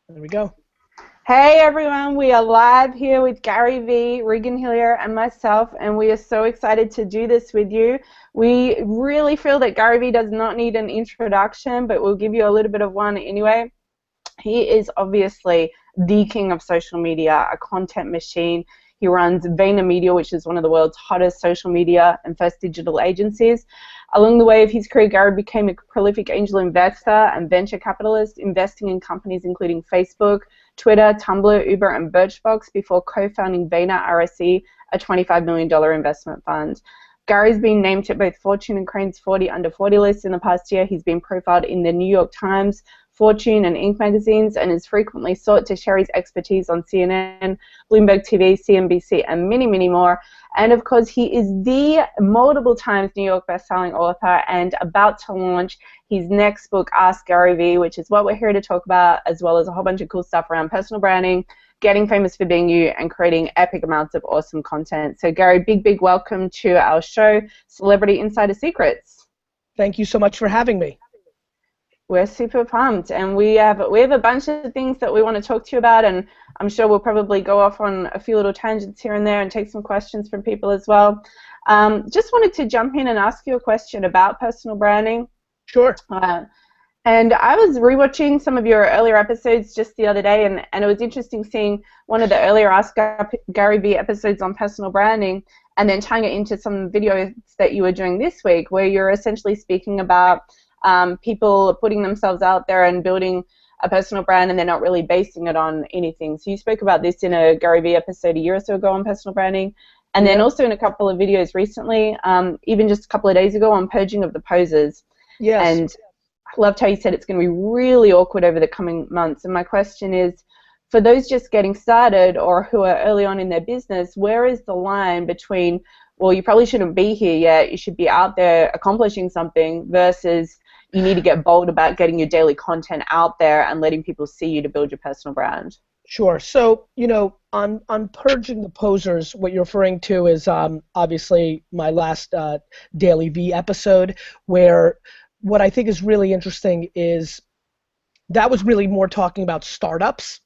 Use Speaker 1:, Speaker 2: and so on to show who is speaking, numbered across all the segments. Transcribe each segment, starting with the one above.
Speaker 1: There we go.
Speaker 2: Hey everyone, we are live here with Gary Vee, Regan Hillyer, and myself, and we are so excited to do this with you. We really feel that Gary Vee does not need an introduction, but we'll give you a little bit of one anyway. He is obviously the king of social media, a content machine. He runs VaynerMedia, which is one of the world's hottest social media and first digital agencies. Along the way of his career, Gary became a prolific angel investor and venture capitalist, investing in companies including Facebook, Twitter, Tumblr, Uber, and Birchbox before co-founding Vayner RSE, a $25 million investment fund. Gary's been named to both Fortune and Crain's 40 Under 40 lists in the past year. He's been profiled in the New York Times, Fortune, and Inc. magazines, and is frequently sought to share his expertise on CNN, Bloomberg TV, CNBC, and many, many more. And of course, he is the multiple times New York bestselling author and about to launch his next book, AskGaryVee, which is what we're here to talk about, as well as a whole bunch of cool stuff around personal branding, getting famous for being you, and creating epic amounts of awesome content. So Gary, big welcome to our show, Celebrity Insider Secrets.
Speaker 1: Thank you so much for having me.
Speaker 2: We're super pumped, and we have a bunch of things that we want to talk to you about, and I'm sure we'll probably go off on a few little tangents here and there and take some questions from people as well. Just wanted to jump in and ask you a question about personal branding.
Speaker 1: Sure.
Speaker 2: And I was rewatching some of your earlier episodes just the other day, and it was interesting seeing one of the earlier AskGaryVee episodes on personal branding, and then tying it into some videos that you were doing this week, where you're essentially speaking about people putting themselves out there and building a personal brand, and they're not really basing it on anything. So you spoke about this in a Gary Vee episode a year or so ago on personal branding, and then also in a couple of videos recently, even just a couple of days ago on purging of the posers.
Speaker 1: Yes.
Speaker 2: And I loved how you said it's going to be really awkward over the coming months. And my question is, for those just getting started or who are early on in their business, where is the line between, well, you probably shouldn't be here yet, you should be out there accomplishing something, versus you need to get bold about getting your daily content out there and letting people see you to build your personal brand?
Speaker 1: Sure. So, on purging the posers, what you're referring to is obviously my last Daily V episode, where what I think is really interesting is that was really more talking about startups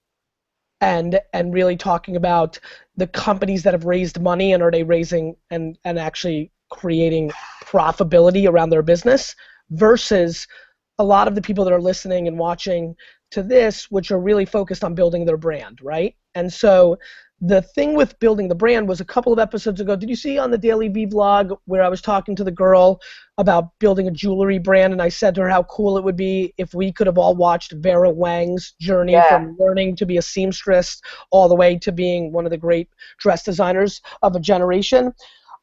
Speaker 1: and really talking about the companies that have raised money and are they raising and actually creating profitability around their business, versus a lot of the people that are listening and watching to this, which are really focused on building their brand, right? And so the thing with building the brand was a couple of episodes ago. Did you see on the Daily V vlog where I was talking to the girl about building a jewelry brand, and I said to her how cool it would be if we could have all watched Vera Wang's journey from learning to be a seamstress all the way to being one of the great dress designers of a generation?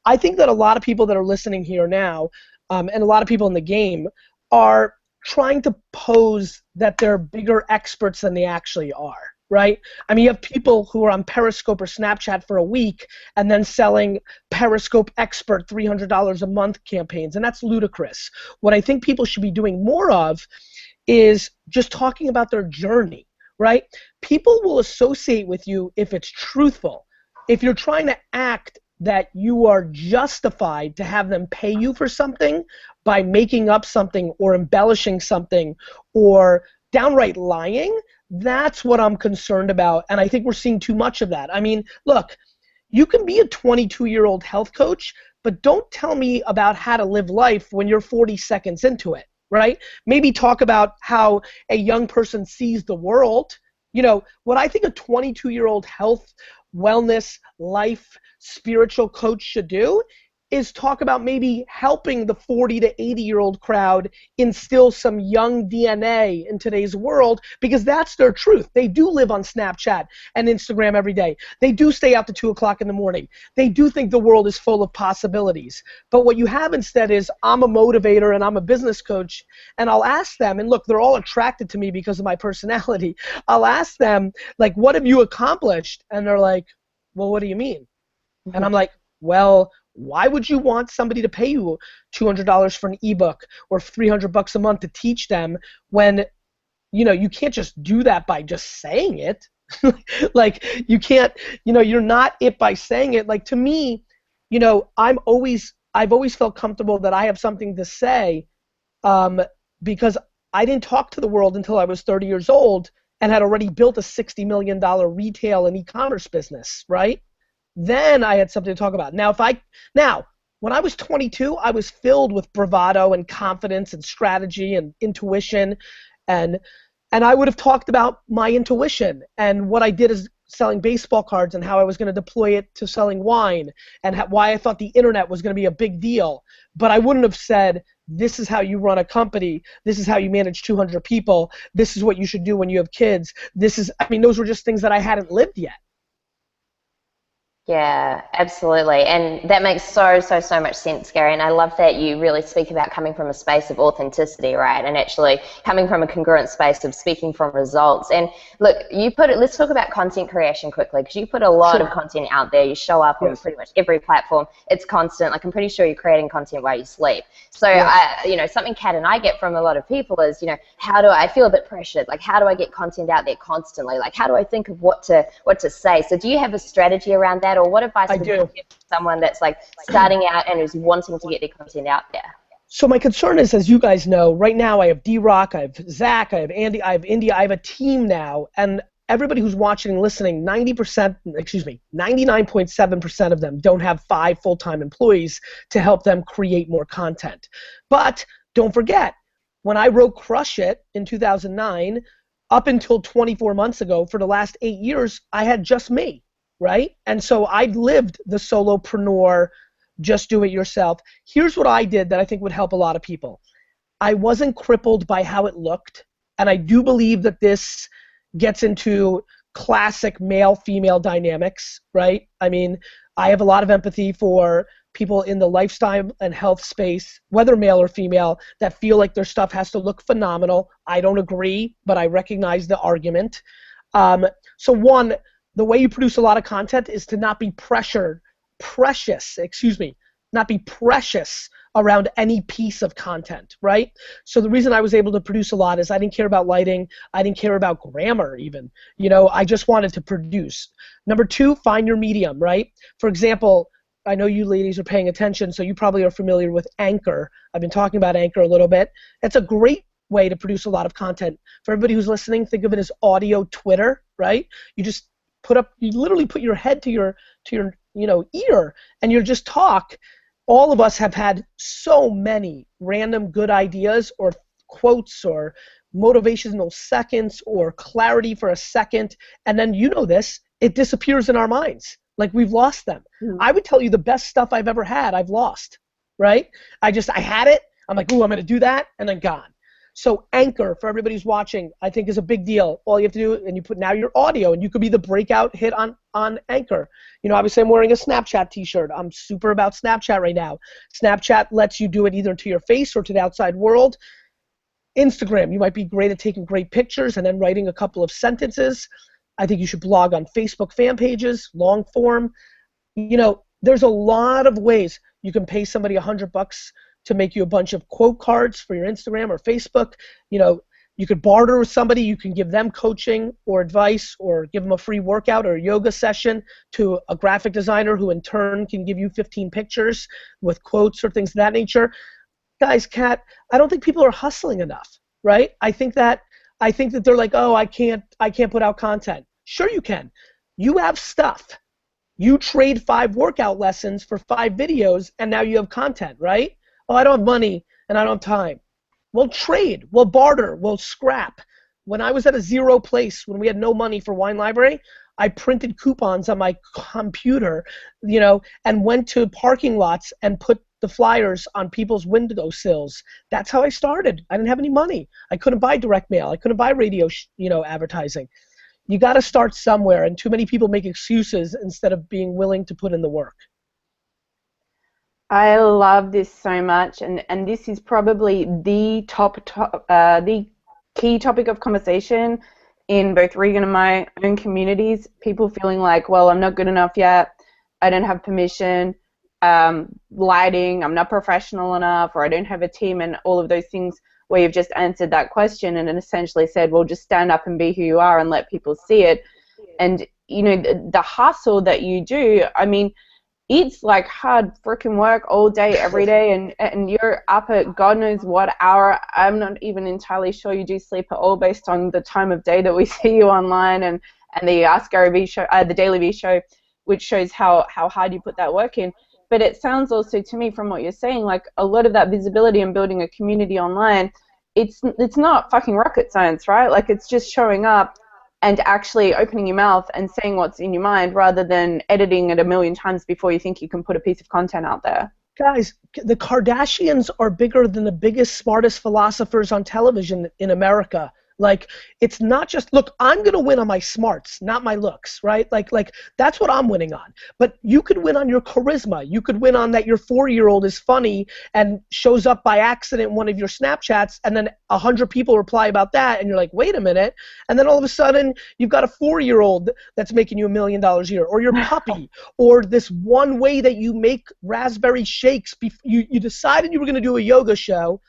Speaker 1: I think that a lot of people that are listening here now, and a lot of people in the game, are trying to pose that they're bigger experts than they actually are, right? I mean, you have people who are on Periscope or Snapchat for a week and then selling Periscope Expert $300 a month campaigns, and that's ludicrous. What I think people should be doing more of is just talking about their journey, right? People will associate with you if it's truthful. If you're trying to act that you are justified to have them pay you for something by making up something or embellishing something or downright lying, that's what I'm concerned about, and I think we're seeing too much of that. I mean, look, you can be a 22-year-old health coach, but don't tell me about how to live life when you're 40 seconds into it, right? Maybe talk about how a young person sees the world. What I think a 22-year-old health, wellness, life, spiritual coach should do is talk about maybe helping the 40 to 80-year-old crowd instill some young DNA in today's world, because that's their truth. They do live on Snapchat and Instagram every day. They do stay out to 2 o'clock in the morning. They do think the world is full of possibilities. But what you have instead is, I'm a motivator and I'm a business coach, and I'll ask them, and look, they're all attracted to me because of my personality. I'll ask them, like, what have you accomplished? And they're like, well, what do you mean? And I'm like, well, why would you want somebody to pay you $200 for an ebook or $300 a month to teach them when, you can't just do that by just saying it? Like, you can't, you're not it by saying it. Like, to me, I've always felt comfortable that I have something to say, because I didn't talk to the world until I was 30 years old, and had already built a $60 million retail and e-commerce business, right? Then I had something to talk about. Now, when I was 22, I was filled with bravado and confidence and strategy and intuition, and I would have talked about my intuition and what I did as selling baseball cards and how I was going to deploy it to selling wine and why I thought the internet was going to be a big deal. But I wouldn't have said, this is how you run a company. This is how you manage 200 people. This is what you should do when you have kids. Those were just things that I hadn't lived yet.
Speaker 3: Yeah, absolutely. And that makes so much sense, Gary. And I love that you really speak about coming from a space of authenticity, right? And actually coming from a congruent space of speaking from results. And look, let's talk about content creation quickly, because you put a lot of content out there. You show up on pretty much every platform. It's constant. Like, I'm pretty sure you're creating content while you sleep. So, something Kat and I get from a lot of people is, how do I feel a bit pressured? Like, how do I get content out there constantly? Like, how do I think of what to say? So do you have a strategy around that? Or what advice would you give to someone that's like starting out and is wanting to get their content out there?
Speaker 1: So my concern is, as you guys know, right now I have D-Rock, I have Zach, I have Andy, I have India, I have a team now, and everybody who's watching and listening, 99.7% of them don't have 5 full-time employees to help them create more content. But don't forget, when I wrote Crush It in 2009, up until 24 months ago, for the last 8 years, I had just me. Right? And so I've lived the solopreneur, just do it yourself. Here's what I did that I think would help a lot of people. I wasn't crippled by how it looked, and I do believe that this gets into classic male-female dynamics, right? I mean, I have a lot of empathy for people in the lifestyle and health space, whether male or female, that feel like their stuff has to look phenomenal. I don't agree, but I recognize the argument. The way you produce a lot of content is to not be precious around any piece of content, right? So the reason I was able to produce a lot is I didn't care about lighting. I didn't care about grammar even. I just wanted to produce. Number 2, find your medium, right? For example, I know you ladies are paying attention, so you probably are familiar with Anchor. I've been talking about Anchor a little bit. It's a great way to produce a lot of content. For everybody who's listening, think of it as audio Twitter, right? You literally put your head to your ear, and you just talk. All of us have had so many random good ideas or quotes or motivational seconds or clarity for a second, and then it disappears in our minds. Like, we've lost them. I would tell you the best stuff I've ever had, I've lost, right? I had it. I'm like, ooh, I'm going to do that, and then gone. So Anchor, for everybody who's watching, I think is a big deal. All you have to do, and you put now your audio, and you could be the breakout hit on Anchor. Obviously I'm wearing a Snapchat t-shirt. I'm super about Snapchat right now. Snapchat lets you do it either to your face or to the outside world. Instagram, you might be great at taking great pictures and then writing a couple of sentences. I think you should blog on Facebook fan pages, long form. There's a lot of ways you can pay somebody $100 to make you a bunch of quote cards for your Instagram or Facebook. You could barter with somebody. You can give them coaching or advice, or give them a free workout or a yoga session to a graphic designer who in turn can give you 15 pictures with quotes or things of that nature. Guys, Kat, I don't think people are hustling enough, right? I think that they're like, oh, I can't put out content. Sure you can. You have stuff. You trade 5 workout lessons for 5 videos, and now you have content, right? Oh, I don't have money and I don't have time. We'll trade, we'll barter, we'll scrap. When I was at a zero place, when we had no money for Wine Library, I printed coupons on my computer, and went to parking lots and put the flyers on people's window sills. That's how I started. I didn't have any money. I couldn't buy direct mail. I couldn't buy radio, advertising. You got to start somewhere, and too many people make excuses instead of being willing to put in the work.
Speaker 2: I love this so much, and this is probably the the key topic of conversation in both Regan and my own communities. People feeling like, well, I'm not good enough yet, I don't have permission, lighting, I'm not professional enough, or I don't have a team, and all of those things where you've just answered that question and then essentially said, well, just stand up and be who you are and let people see it. And the hustle that you do, I mean, it's like hard freaking work all day, every day, and you're up at God knows what hour. I'm not even entirely sure you do sleep at all based on the time of day that we see you online, and the Ask Gary Vee show, the Daily Vee show, which shows how hard you put that work in. But it sounds also to me from what you're saying, like a lot of that visibility and building a community online, it's not fucking rocket science, right? Like it's just showing up and actually opening your mouth and saying what's in your mind rather than editing it a million times before you think you can put a piece of content out there.
Speaker 1: Guys, the Kardashians are bigger than the biggest, smartest philosophers on television in America. Like, it's not just, look, I'm going to win on my smarts, not my looks, right? Like that's what I'm winning on. But you could win on your charisma. You could win on that your 4-year-old is funny and shows up by accident in one of your Snapchats, and then 100 people reply about that, and you're like, wait a minute. And then all of a sudden, you've got a 4-year-old that's making you $1 million a year, or your puppy, or this one way that you make raspberry shakes. You decided you were going to do a yoga show.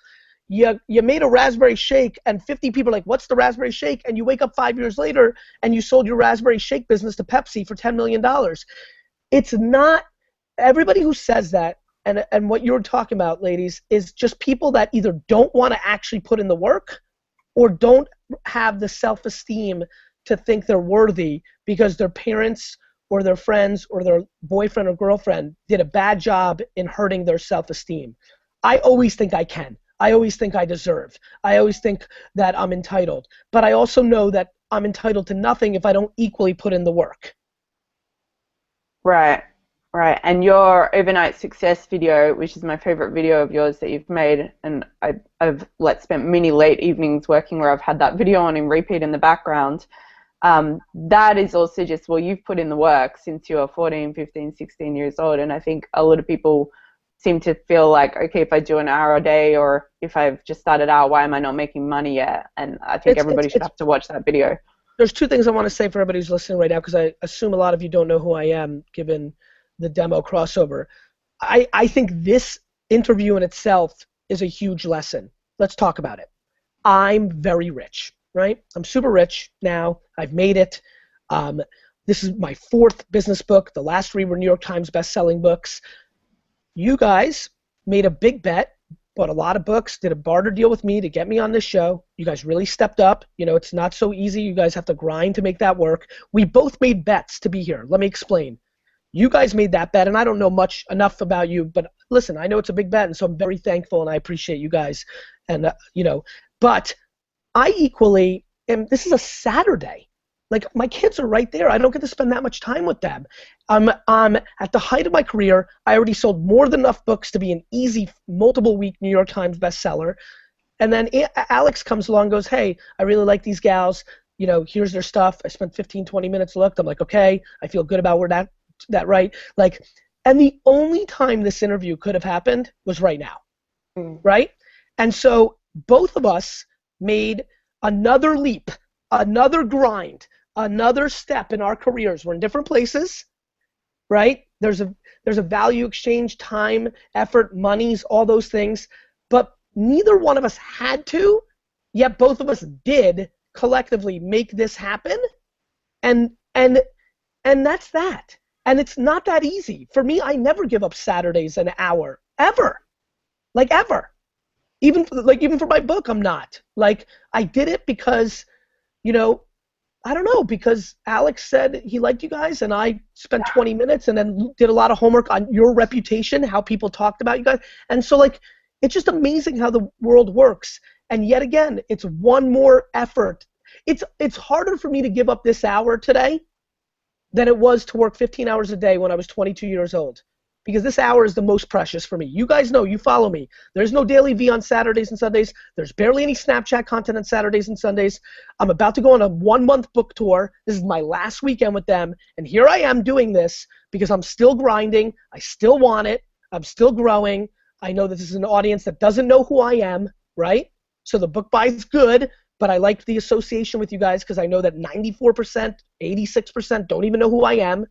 Speaker 1: You made a raspberry shake, and 50 people are like, what's the raspberry shake? And you wake up 5 years later, and you sold your raspberry shake business to Pepsi for $10 million. It's not – everybody who says that, and what you're talking about, ladies, is just people that either don't want to actually put in the work or don't have the self-esteem to think they're worthy because their parents or their friends or their boyfriend or girlfriend did a bad job in hurting their self-esteem. I always think I can. I always think I deserve. I always think that I'm entitled. But I also know that I'm entitled to nothing if I don't equally put in the work.
Speaker 2: Right. And your overnight success video, which is my favorite video of yours that you've made, and I've spent many late evenings working where I've had that video on in repeat in the background. That is also just, well, you've put in the work since you were 14, 15, 16 years old. And I think a lot of people seem to feel like, okay, if I do an hour a day or if I've just started out, why am I not making money yet? And I think everybody should have to watch that video.
Speaker 1: There's two things I want to say for everybody who's listening right now, because I assume a lot of you don't know who I am, given the demo crossover. I think this interview in itself is a huge lesson. Let's talk about it. I'm very rich, right? I'm super rich now. I've made it. This is my 4th business book. The last 3 were New York Times best-selling books. You guys made a big bet, bought a lot of books, did a barter deal with me to get me on this show. You guys really stepped up. You know, it's not so easy. You guys have to grind to make that work. We both made bets to be here. Let me explain. You guys made that bet, and I don't know enough about you, but listen, I know it's a big bet, and so I'm very thankful, and I appreciate you guys. And, but I equally am, this is a Saturday. Like, my kids are right there. I don't get to spend that much time with them. I'm at the height of my career. I already sold more than enough books to be an easy multiple-week New York Times bestseller. And then Alex comes along and goes, hey, I really like these gals. You know, here's their stuff. I spent 15, 20 minutes, looked. I'm like, okay, I feel good about where that right. Like, and the only time this interview could have happened was right now, right? And so both of us made another leap, another grind, another step in our careers. We're in different places, right? There's a value exchange, time, effort, monies, all those things. But neither one of us had to, yet both of us did collectively make this happen. And that's that. And it's not that easy. For me, I never give up Saturdays an hour, ever. Like, ever. Even for my book, I'm not. Like, I did it because, I don't know, because Alex said he liked you guys, and I spent 20 minutes and then did a lot of homework on your reputation, how people talked about you guys. And so, like, it's just amazing how the world works. And yet again, it's one more effort. It's harder for me to give up this hour today than it was to work 15 hours a day when I was 22 years old. Because this hour is the most precious for me. You guys know, you follow me. There's no Daily Vee on Saturdays and Sundays. There's barely any Snapchat content on Saturdays and Sundays. I'm about to go on a 1-month book tour. This is my last weekend with them. And here I am doing this because I'm still grinding. I still want it. I'm still growing. I know that this is an audience that doesn't know who I am, right? So the book buy is good, but I like the association with you guys because I know that 94%, 86% don't even know who I am.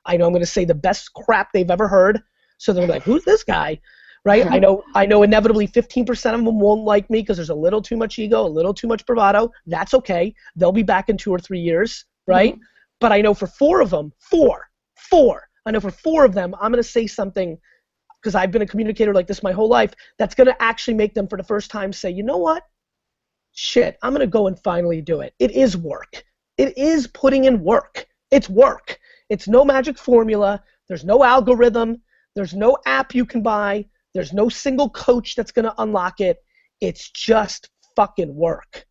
Speaker 1: I know I'm going to say the best crap they've ever heard. So they're like, who's this guy? Right? I know inevitably 15% of them won't like me because there's a little too much ego, a little too much bravado. That's okay. They'll be back in 2 or 3 years, right? But I know for 4 of them, four, I know for 4 of them, I'm going to say something, because I've been a communicator like this my whole life, that's going to actually make them for the first time say, you know what? Shit, I'm going to go and finally do it. It is work. It is putting in work. It's work. It's no magic formula. There's no algorithm. There's no app you can buy. There's no single coach that's going to unlock it. It's just fucking work.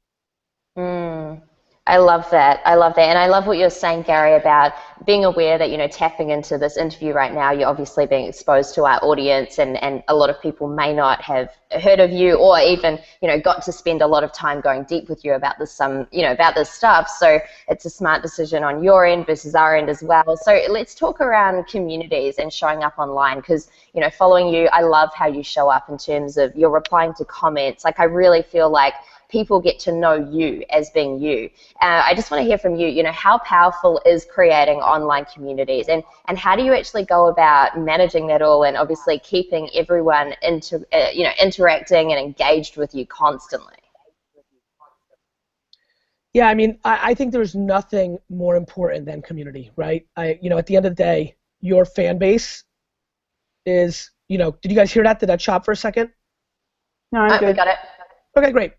Speaker 3: I love that. I love that. And I love what you're saying, Gary, about being aware that, you know, tapping into this interview right now, you're obviously being exposed to our audience, and a lot of people may not have heard of you or even, you know, got to spend a lot of time going deep with you about this, about this stuff. So it's a smart decision on your end versus our end as well. So let's talk around communities and showing up online, because, you know, following you, I love how you show up in terms of you're replying to comments. Like, I really feel like people get to know you as being you. I just want to hear from you, you know, how powerful is creating online communities, and how do you actually go about managing that all, and obviously keeping everyone interacting and engaged with you constantly?
Speaker 1: Yeah, I mean, I think there's nothing more important than community, right? You know, at the end of the day, your fan base is, you know, did you guys hear that? Did that chop for a second?
Speaker 2: No, I'm good.
Speaker 3: We got it.
Speaker 1: Okay, great.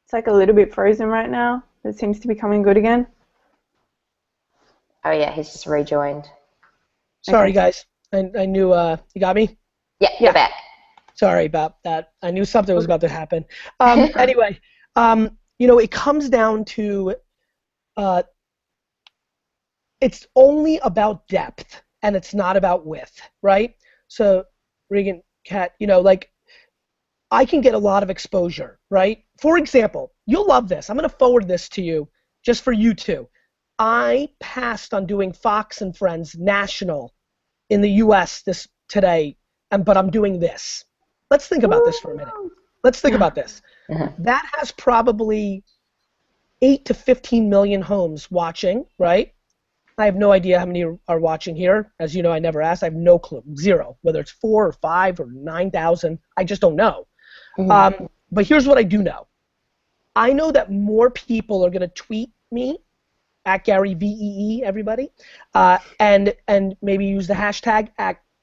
Speaker 2: It's like a little bit frozen right now. It seems to be coming good again.
Speaker 3: Oh yeah, he's just rejoined.
Speaker 1: Sorry, guys. I knew, you got me?
Speaker 3: Yeah, you're back.
Speaker 1: Sorry about that. I knew something was about to happen. Anyway, you know, it comes down to, it's only about depth and it's not about width, right? So, Regan, Kat, you know, like, I can get a lot of exposure, right? For example, you'll love this. I'm going to forward this to you just for you two. I passed on doing Fox and Friends National in the US today, but I'm doing this. Let's think about this for a minute. Let's think about this. That has probably 8 to 15 million homes watching, right? I have no idea how many are watching here. As you know, I never asked. I have no clue. Zero. Whether it's 4 or 5 or 9,000, I just don't know. But here's what I do know. I know that more people are going to tweet me at Gary Vee, everybody, and maybe use the hashtag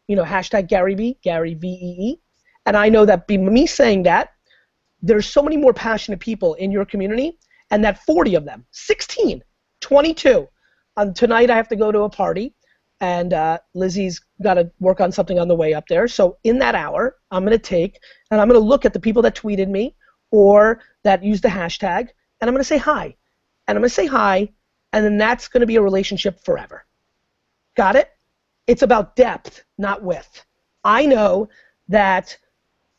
Speaker 1: hashtag Gary Vee, Gary Vee. And I know that me saying that, there's so many more passionate people in your community, and that 40 of them, 16, 22. Tonight I have to go to a party, and Lizzie's got to work on something on the way up there. So in that hour, I'm going to take, and I'm going to look at the people that tweeted me or that used the hashtag, and I'm going to say hi. And I'm going to say hi, and then that's going to be a relationship forever. Got it? It's about depth, not width. I know that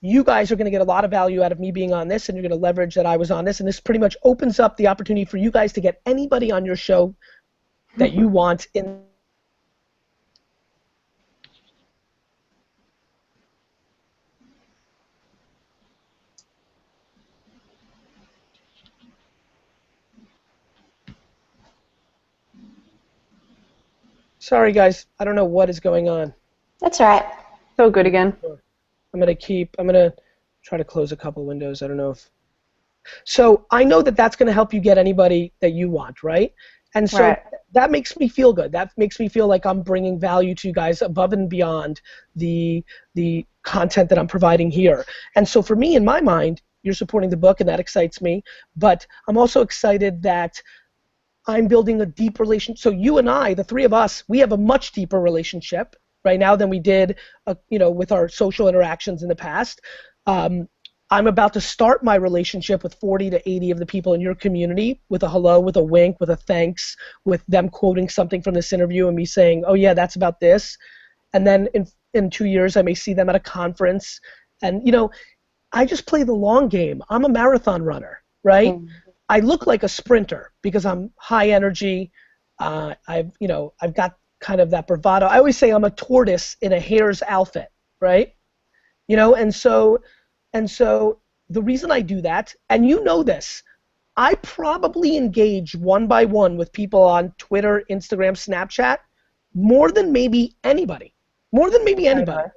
Speaker 1: you guys are going to get a lot of value out of me being on this, and you're going to leverage that I was on this, and this pretty much opens up the opportunity for you guys to get anybody on your show that you want in. Sorry guys, I don't know what is going on.
Speaker 3: That's all right.
Speaker 2: So good again.
Speaker 1: I'm going to try to close a couple windows. I don't know if. So I know that that's going to help you get anybody that you want, right? And so that makes me feel good. That makes me feel like I'm bringing value to you guys above and beyond the content that I'm providing here. And so for me, in my mind, you're supporting the book, and that excites me. But I'm also excited that I'm building a deep relationship. So you and I, the three of us, we have a much deeper relationship right now than we did, with our social interactions in the past. I'm about to start my relationship with 40 to 80 of the people in your community with a hello, with a wink, with a thanks, with them quoting something from this interview and me saying, oh yeah, that's about this. And then in 2 years, I may see them at a conference. And, I just play the long game. I'm a marathon runner, right? I look like a sprinter because I'm high energy. I've got kind of that bravado. I always say I'm a tortoise in a hare's outfit, right? And so the reason I do that, and you know this, I probably engage one by one with people on Twitter, Instagram, Snapchat more than maybe anybody. More than maybe anybody.
Speaker 2: Totally.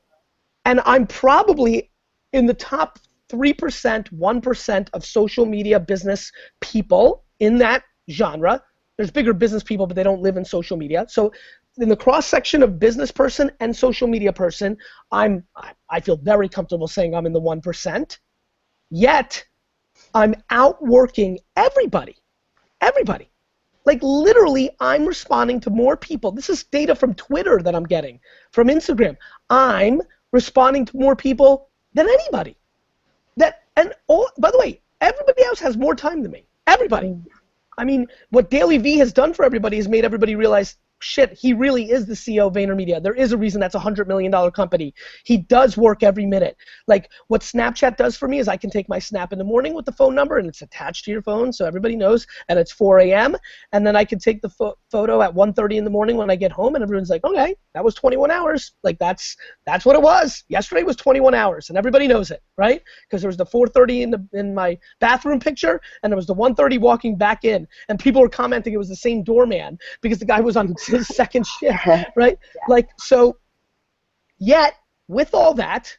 Speaker 1: And I'm probably in the top 3%, 1% of social media business people in that genre. There's bigger business people, but they don't live in social media. So in the cross section of business person and social media person, I feel very comfortable saying I'm in the 1%. Yet I'm outworking everybody. Everybody. Like literally, I'm responding to more people. This is data from Twitter that I'm getting, from Instagram. I'm responding to more people than anybody. By the way, everybody else has more time than me. Everybody. I mean, what Gary Vee has done for everybody has made everybody realize, shit, he really is the CEO of VaynerMedia. There is a reason that's a $100 million company. He does work every minute. Like what Snapchat does for me is I can take my snap in the morning with the phone number and it's attached to your phone so everybody knows, and it's 4 a.m. And then I can take the photo at 1:30 in the morning when I get home and everyone's like, okay, that was 21 hours. Like that's what it was. Yesterday was 21 hours and everybody knows it, right? Because there was the 4:30 in my bathroom picture and there was the 1:30 walking back in, and people were commenting it was the same doorman because the guy was on his second shift, right?
Speaker 2: Yeah.
Speaker 1: Like, so, yet, with all that,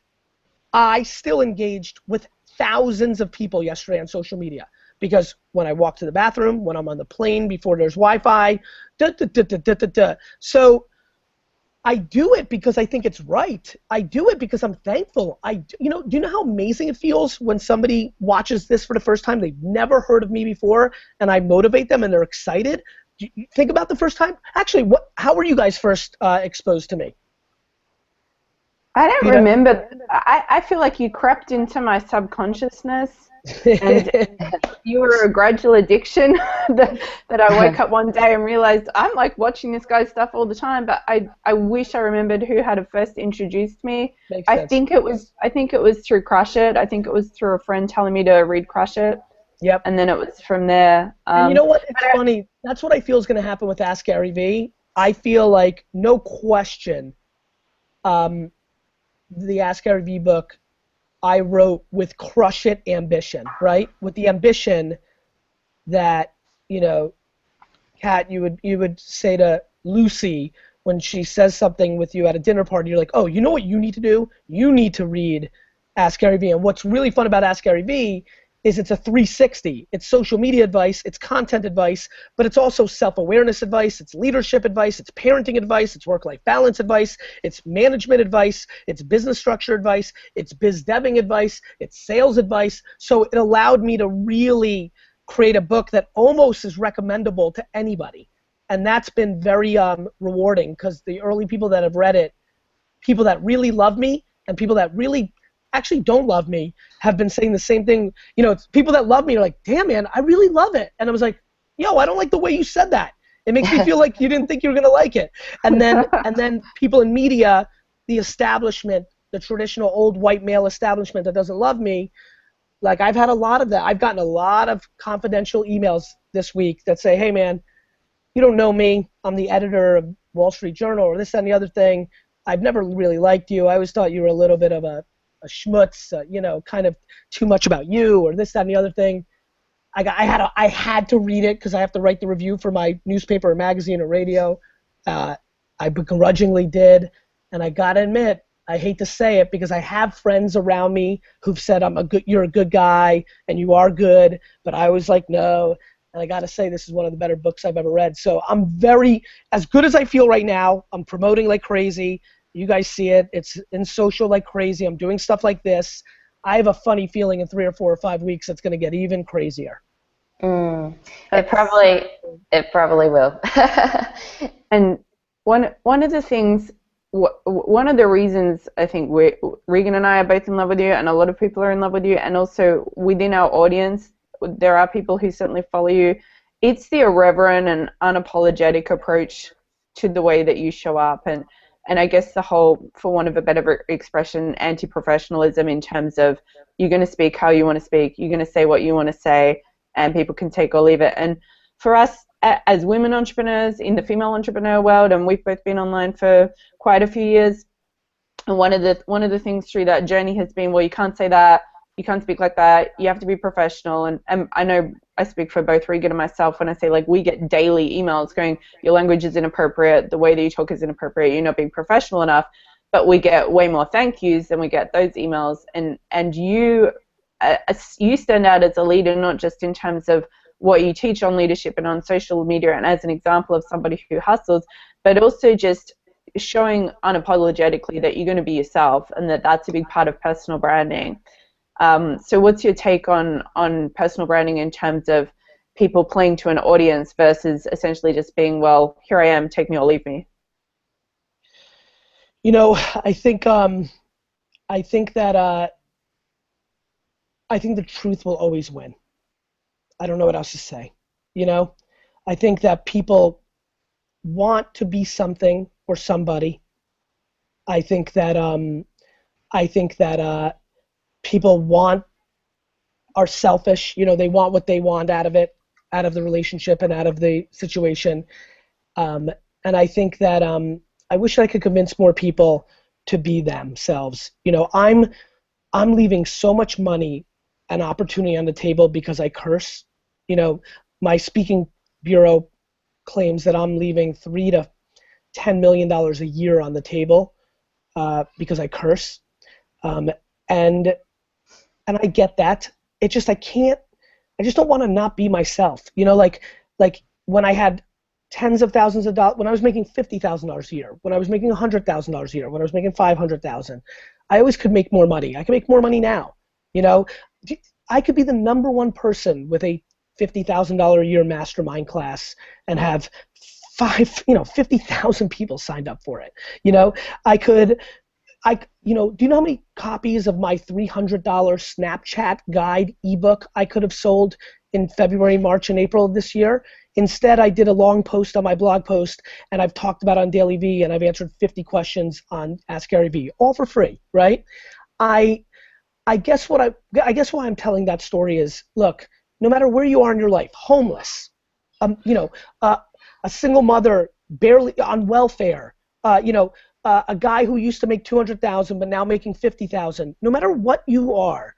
Speaker 1: I still engaged with thousands of people yesterday on social media because when I walk to the bathroom, when I'm on the plane before there's Wi-Fi, So I do it because I think it's right. I do it because I'm thankful. Do you know how amazing it feels when somebody watches this for the first time? They've never heard of me before, and I motivate them and they're excited. You think about the first time. Actually, how were you guys first exposed to me?
Speaker 2: I don't remember. I feel like you crept into my subconsciousness, and you were a gradual addiction that I woke up one day and realized I'm like watching this guy's stuff all the time. But I wish I remembered who had first introduced me. I think it was through Crush It. I think it was through a friend telling me to read Crush It.
Speaker 1: Yep.
Speaker 2: And then it was from there.
Speaker 1: And you know what? It's funny. That's what I feel is going to happen with AskGaryVee. I feel like, no question, the AskGaryVee book I wrote with Crush It ambition, right? With the ambition that, Kat, you would say to Lucy when she says something with you at a dinner party, you're like, oh, you know what you need to do? You need to read AskGaryVee. And what's really fun about AskGaryVee is it's a 360. It's social media advice, it's content advice, but it's also self-awareness advice, it's leadership advice, it's parenting advice, it's work-life balance advice, it's management advice, it's business structure advice, it's biz deving advice, it's sales advice. So it allowed me to really create a book that almost is recommendable to anybody. And that's been very rewarding because the early people that have read it, people that really love me and people that really actually don't love me have been saying the same thing. It's people that love me are like, damn man, I really love it. And I was like, yo, I don't like the way you said that. It makes me feel like you didn't think you were gonna like it. And then people in media, the establishment, the traditional old white male establishment that doesn't love me, like I've had a lot of that. I've gotten a lot of confidential emails this week that say, hey man, you don't know me. I'm the editor of Wall Street Journal or this and the other thing. I've never really liked you. I always thought you were a little bit of a schmutz, kind of too much about you or this, that, and the other thing. I had to read it because I have to write the review for my newspaper or magazine or radio. I begrudgingly did, and I gotta admit, I hate to say it because I have friends around me who've said you're a good guy and you are good, but I was like, no. And I gotta say, this is one of the better books I've ever read. So I'm as good as I feel right now. I'm promoting like crazy. You guys see it. It's in social like crazy. I'm doing stuff like this. I have a funny feeling in 3 or 4 or 5 weeks it's going to get even crazier.
Speaker 3: It probably will.
Speaker 2: And one of the things, one of the reasons I think Regan and I are both in love with you, and a lot of people are in love with you, and also within our audience, there are people who certainly follow you. It's the irreverent and unapologetic approach to the way that you show up, and I guess the whole, for want of a better expression, anti-professionalism in terms of you're going to speak how you want to speak, you're going to say what you want to say, and people can take or leave it. And for us as women entrepreneurs in the female entrepreneur world, and we've both been online for quite a few years, and one of the things through that journey has been, well, you can't say that, You can't speak like that. You have to be professional. And I know I speak for both Regan and myself when I say, like, we get daily emails going, your language is inappropriate, the way that you talk is inappropriate, you're not being professional enough. But we get way more thank yous than we get those emails. And you stand out as a leader, not just in terms of what you teach on leadership and on social media and as an example of somebody who hustles, but also just showing unapologetically that you're going to be yourself, and that's a big part of personal branding. So what's your take on personal branding in terms of people playing to an audience versus essentially just being, well, here I am, take me or leave me?
Speaker 1: You know, I think that I think the truth will always win. I don't know what else to say. You know, I think that people want to be something or somebody. I think that people are selfish. You know, they want what they want out of it, out of the relationship and out of the situation. And I think that I wish I could convince more people to be themselves. You know, I'm leaving so much money and opportunity on the table because I curse. You know, my speaking bureau claims that I'm leaving $3 to $10 million a year on the table because I curse. And I get that. It just, I just don't want to not be myself. You know, like when I had tens of thousands of dollars, when I was making $50,000 a year, when I was making $100,000 a year, when I was making $500,000, I always could make more money. I can make more money now. You know, I could be the #1 person with a $50,000 a year mastermind class and have 50,000 people signed up for it. You know, do you know how many copies of my $300 Snapchat guide ebook I could have sold in February, March, and April of this year? Instead, I did a long post on my blog post, and I've talked about it on Daily Vee, and I've answered 50 questions on AskGaryVee, all for free, right? I guess why I'm telling that story is, look, no matter where you are in your life, homeless, a single mother barely on welfare, a guy who used to make $200,000 but now making $50,000. No matter what you are,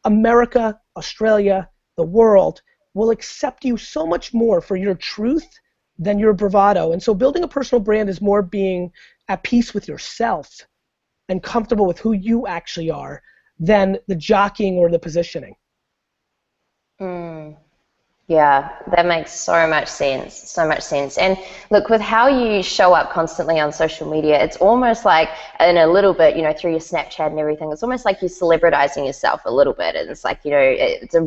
Speaker 1: America, Australia, the world will accept you so much more for your truth than your bravado. And so building a personal brand is more being at peace with yourself and comfortable with who you actually are than the jockeying or the positioning.
Speaker 3: Yeah, that makes so much sense, so much sense. And look, with how you show up constantly on social media, it's almost like, in a little bit, you know, through your Snapchat and everything, it's almost like you're celebritizing yourself a little bit. And it's like, you know, it's a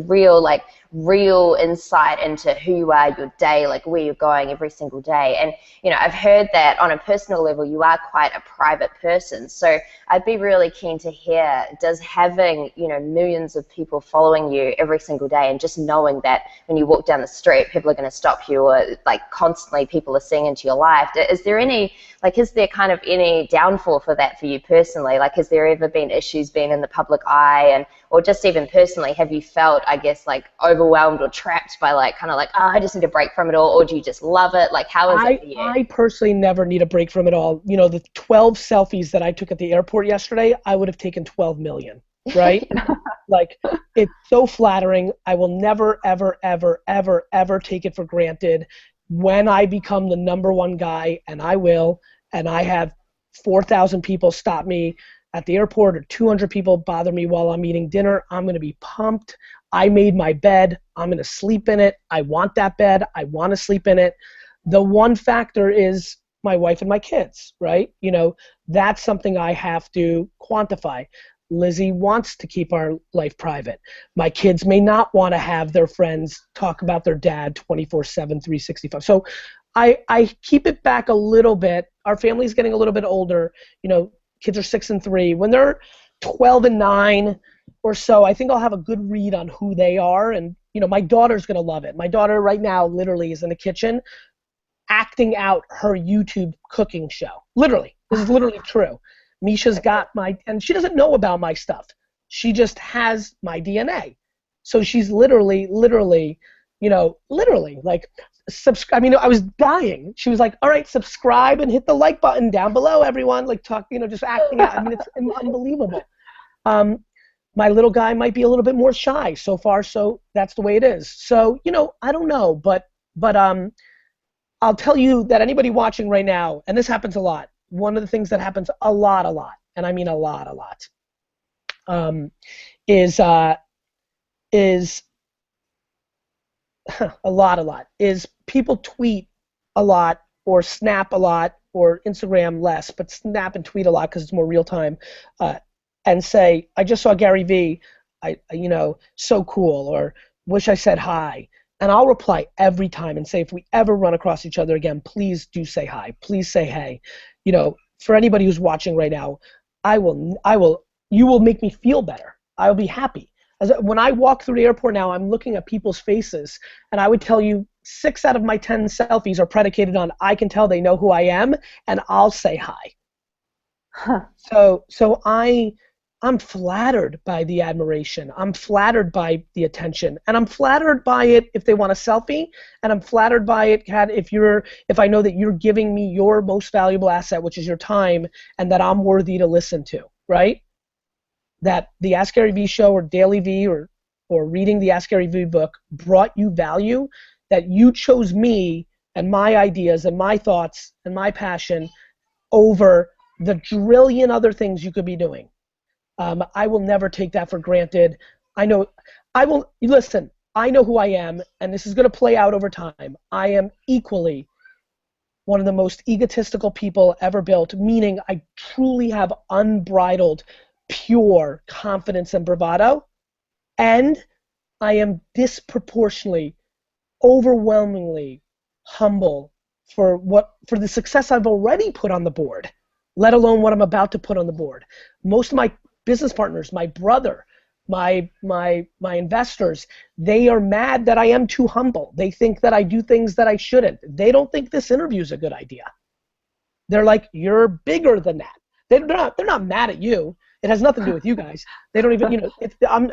Speaker 3: real insight into who you are, your day, like where you're going every single day. And, you know, I've heard that on a personal level, you are quite a private person. So I'd be really keen to hear, does having, you know, millions of people following you every single day and just knowing that when you walk down the street, people are going to stop you, or like constantly people are seeing into your life, is there kind of any downfall for that for you personally? Like, has there ever been issues being in the public eye, or just even personally, have you felt, I guess, like overwhelmed or trapped by I just need a break from it all, or do you just love it? Like, how is it for you?
Speaker 1: I personally never need a break from it all. You know, the 12 selfies that I took at the airport yesterday, I would have taken 12 million, right? Like, it's so flattering. I will never, ever, ever, ever, ever take it for granted. When I become the #1 guy, and I will, and I have 4,000 people stop me at the airport or 200 people bother me while I'm eating dinner, I'm going to be pumped. I made my bed. I'm going to sleep in it. I want that bed. I want to sleep in it. The one factor is my wife and my kids, right? You know, that's something I have to quantify. Lizzie wants to keep our life private. My kids may not want to have their friends talk about their dad 24/7, 365. So I keep it back a little bit. Our family's getting a little bit older. You know, kids are 6 and 3. When they're 12 and 9 or so, I think I'll have a good read on who they are. And, you know, my daughter's going to love it. My daughter right now literally is in the kitchen acting out her YouTube cooking show. Literally. This is literally true. Misha's got and she doesn't know about my stuff. She just has my DNA. So she's literally, like, subscribe. I mean, I was dying. She was like, all right, subscribe and hit the like button down below, everyone. Like, just acting out. I mean, it's unbelievable. my little guy might be a little bit more shy. So far, so that's the way it is. So, I don't know, but I'll tell you that anybody watching right now, and this happens a lot, one of the things that happens a lot, and I mean a lot, is a lot, is people tweet a lot or snap a lot or Instagram less, but snap and tweet a lot because it's more real time, and say, I just saw Gary Vee, so cool, or wish I said hi. And I'll reply every time and say, if we ever run across each other again, please do say hi. Please say hey. For anybody who's watching right now, you will make me feel better. I'll be happy. When I walk through the airport now, I'm looking at people's faces, and I would tell you 6 out of my 10 selfies are predicated on I can tell they know who I am, and I'll say hi.
Speaker 2: Huh.
Speaker 1: So I'm flattered by the admiration. I'm flattered by the attention, and I'm flattered by it if they want a selfie, and I'm flattered by it if I know that you're giving me your most valuable asset, which is your time, and that I'm worthy to listen to, right? That the Ask Gary Vee show or Daily Vee or reading the Ask Gary Vee book brought you value, that you chose me and my ideas and my thoughts and my passion over the trillion other things you could be doing. I will never take that for granted. Listen, I know who I am, and this is going to play out over time. I am equally one of the most egotistical people ever built, meaning I truly have unbridled, pure confidence and bravado, and I am disproportionately, overwhelmingly humble for the success I've already put on the board, let alone what I'm about to put on the board. Most of my business partners, my brother, my investors, they are mad that I am too humble. They think that I do things that I shouldn't. They don't think this interview is a good idea. They're like, you're bigger than that. They're not mad at you. It has nothing to do with you guys. They don't even,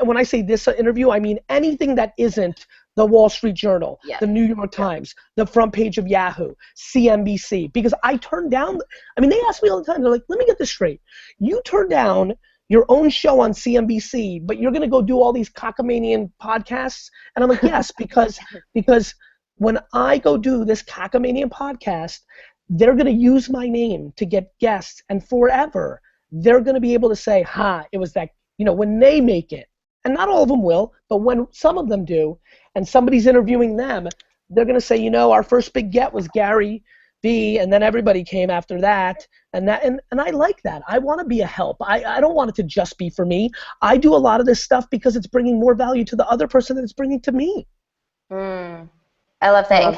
Speaker 1: when I say this interview, I mean anything that isn't the Wall Street Journal, the New York Times, the front page of Yahoo, CNBC, because I turn down, they ask me all the time, they're like, let me get this straight. You turn down your own show on CNBC, but you're going to go do all these cockamanian podcasts? And I'm like, yes, because when I go do this cockamanian podcast, they're going to use my name to get guests, and forever, they're going to be able to say, it was that, when they make it, and not all of them will, but when some of them do, and somebody's interviewing them, they're going to say, our first big get was Gary Vee, and then everybody came after that, and I like that. I want to be a help. I don't want it to just be for me. I do a lot of this stuff because it's bringing more value to the other person than it's bringing to me.
Speaker 3: I love that. And